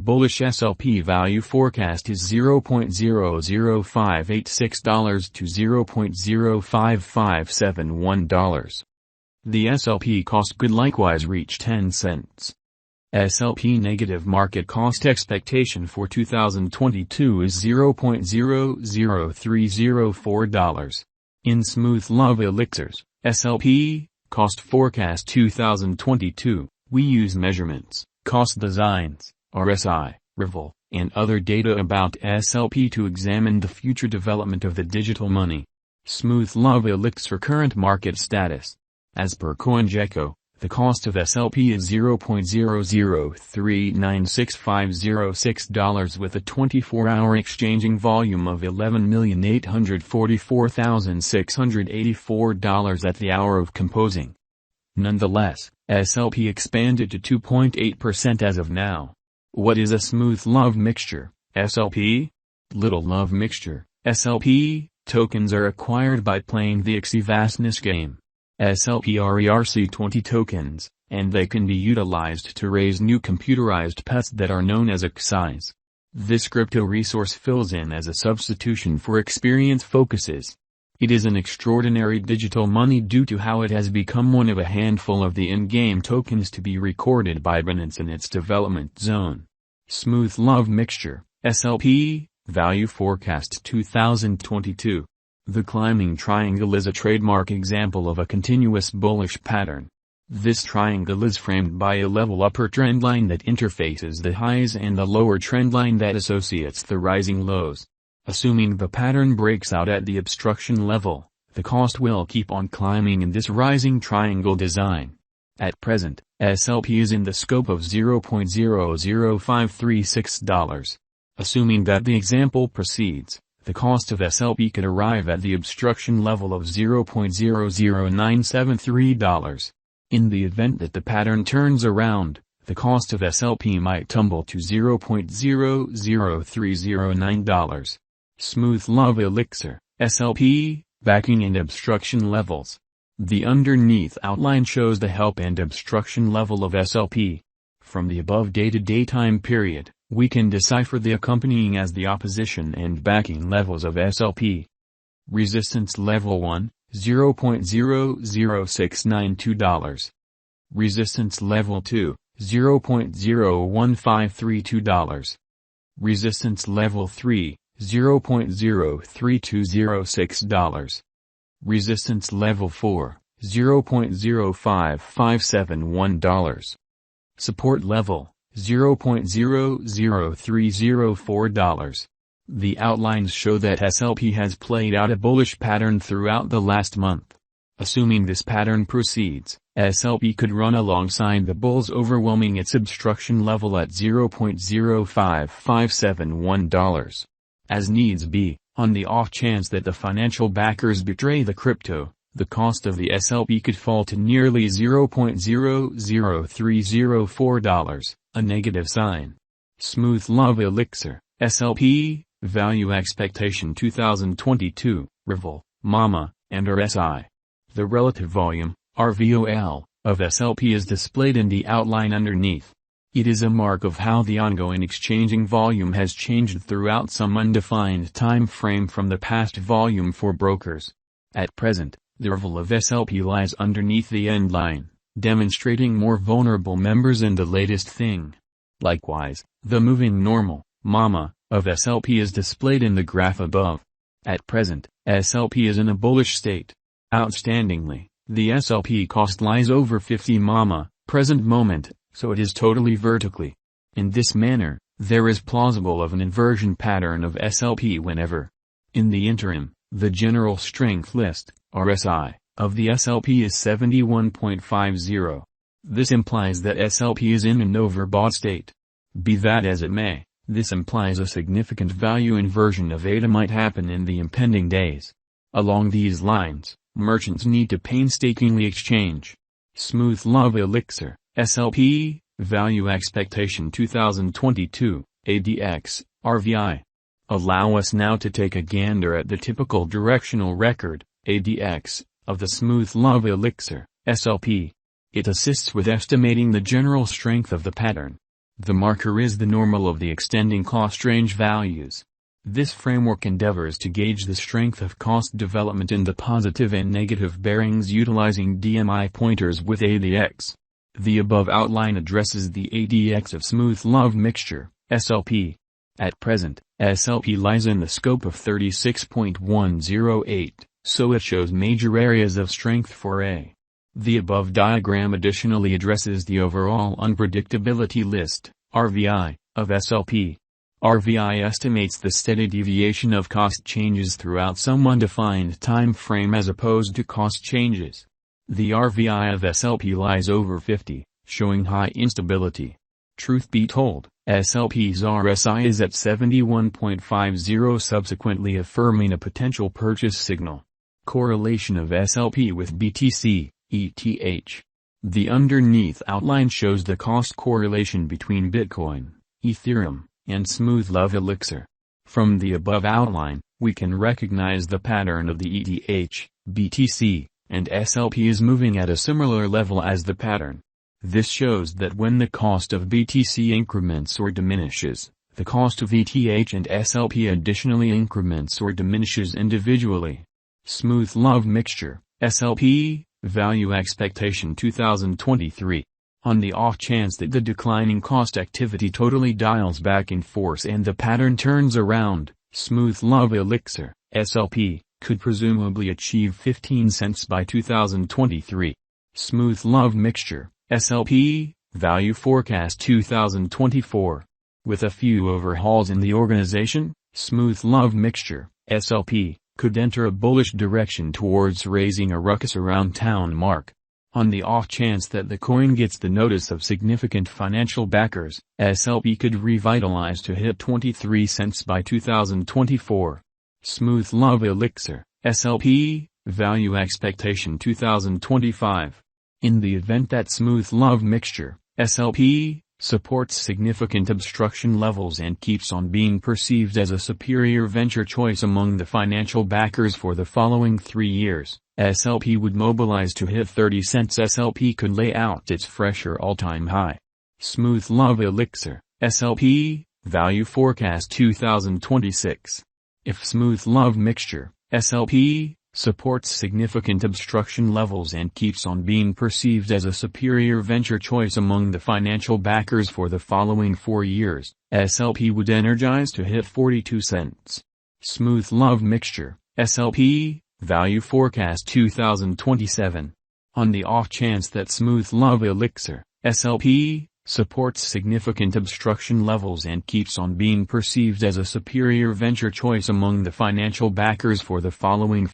Bullish SLP value forecast is $0.00586 to $0.05571. The SLP cost could likewise reach 10 cents. SLP negative market cost expectation for 2022 is $0.00304. In Smooth Love Elixirs, SLP, cost forecast 2022, we use measurements, cost designs, RSI, Rival, and other data about SLP to examine the future development of the digital money. Smooth Love Elixir current market status. As per CoinGecko, the cost of SLP is $0.0039656 with a 24-hour exchanging volume of $11,844,684 at the hour of composing. Nonetheless, SLP expanded to 2.8% as of now. What is a smooth love mixture, SLP? Little love mixture, SLP, tokens are acquired by playing the axie vastness game. SLP are ERC20 tokens, and they can be utilized to raise new computerized pets that are known as axies. This crypto resource fills in as a substitution for experience focuses. It is an extraordinary digital money due to how it has become one of a handful of the in-game tokens to be recorded by Binance in its development zone. Smooth Love Mixture, SLP, Value Forecast 2022. The climbing triangle is a trademark example of a continuous bullish pattern. This triangle is framed by a level upper trend line that interfaces the highs and the lower trend line that associates the rising lows. Assuming the pattern breaks out at the obstruction level, the cost will keep on climbing in this rising triangle design. At present, SLP is in the scope of $0.00536. Assuming that the example proceeds, the cost of SLP could arrive at the obstruction level of $0.00973. In the event that the pattern turns around, the cost of SLP might tumble to $0.00309. Smooth Love Elixir, SLP, Backing and Obstruction Levels. The underneath outline shows the help and obstruction level of SLP. From the above day-to-day time period, we can decipher the accompanying as the opposition and backing levels of SLP. Resistance Level 1, $0.00692. Resistance Level 2, $0.01532. Resistance Level 3, $0.03206. Resistance Level 4, $0.05571. Support Level, $0.00304. The outlines show that SLP has played out a bullish pattern throughout the last month. Assuming this pattern proceeds, SLP could run alongside the bulls, overwhelming its obstruction level at $0.05571. As needs be, on the off chance that the financial backers betray the crypto, the cost of the SLP could fall to nearly $0.00304, a negative sign. Smooth Love Elixir, SLP, Value Expectation 2022, Rival, Mama, and RSI. The relative volume, RVOL, of SLP is displayed in the outline underneath. It is a mark of how the ongoing exchanging volume has changed throughout some undefined time frame from the past volume for brokers. At present, the level of SLP lies underneath the end line, demonstrating more vulnerable members in the latest thing. Likewise, the moving normal, Mama, of SLP is displayed in the graph above. At present, SLP is in a bullish state. Outstandingly, the SLP cost lies over 50 Mama, present moment, so it is totally vertically. In this manner, there is plausible of an inversion pattern of SLP whenever. In the interim, the general strength list, RSI, of the SLP is 71.50. This implies that SLP is in an overbought state. Be that as it may, this implies a significant value inversion of ADA might happen in the impending days. Along these lines, merchants need to painstakingly exchange. Smooth Love Elixir, SLP, Value Expectation 2022, ADX, RVI. Allow us now to take a gander at the typical directional record, ADX, of the Smooth Love Elixir, SLP. It assists with estimating the general strength of the pattern. The marker is the normal of the extending cost range values. This framework endeavors to gauge the strength of cost development in the positive and negative bearings utilizing DMI pointers with ADX. The above outline addresses the ADX of smooth love mixture, SLP. At present, SLP lies in the scope of 36.108, so it shows major areas of strength for A. The above diagram additionally addresses the overall unpredictability list, RVI, of SLP. RVI estimates the steady deviation of cost changes throughout some undefined time frame as opposed to cost changes. The RVI of SLP lies over 50, showing high instability. Truth be told, SLP's RSI is at 71.50, subsequently affirming a potential purchase signal. Correlation of SLP with BTC, ETH. The underneath outline shows the cost correlation between Bitcoin, Ethereum, and Smooth Love Elixir. From the above outline, we can recognize the pattern of the ETH, BTC, and SLP is moving at a similar level as the pattern. This shows that when the cost of BTC increments or diminishes, the cost of ETH and SLP additionally increments or diminishes individually. Smooth Love Mixture, SLP, Value Expectation 2023. On the off chance that the declining cost activity totally dials back in force and the pattern turns around, Smooth Love Elixir, SLP, could presumably achieve 15 cents by 2023. Smooth Love Mixture, SLP, Value Forecast 2024. With a few overhauls in the organization, Smooth Love Mixture, SLP, could enter a bullish direction towards raising a ruckus around town mark. On the off chance that the coin gets the notice of significant financial backers, SLP could revitalize to hit 23 cents by 2024. Smooth Love Elixir, SLP, Value Expectation 2025. In the event that Smooth Love Mixture, SLP, supports significant obstruction levels and keeps on being perceived as a superior venture choice among the financial backers for the following 3 years, SLP would mobilize to hit 30 cents. SLP could lay out its fresher all-time high. Smooth Love Elixir, SLP, Value Forecast 2026. If Smooth Love Mixture, SLP, supports significant obstruction levels and keeps on being perceived as a superior venture choice among the financial backers for the following 4 years, SLP would energize to hit 42 cents. Smooth Love Mixture, SLP, Value Forecast 2027. On the off chance that Smooth Love Elixir, SLP, supports significant obstruction levels and keeps on being perceived as a superior venture choice among the financial backers for the following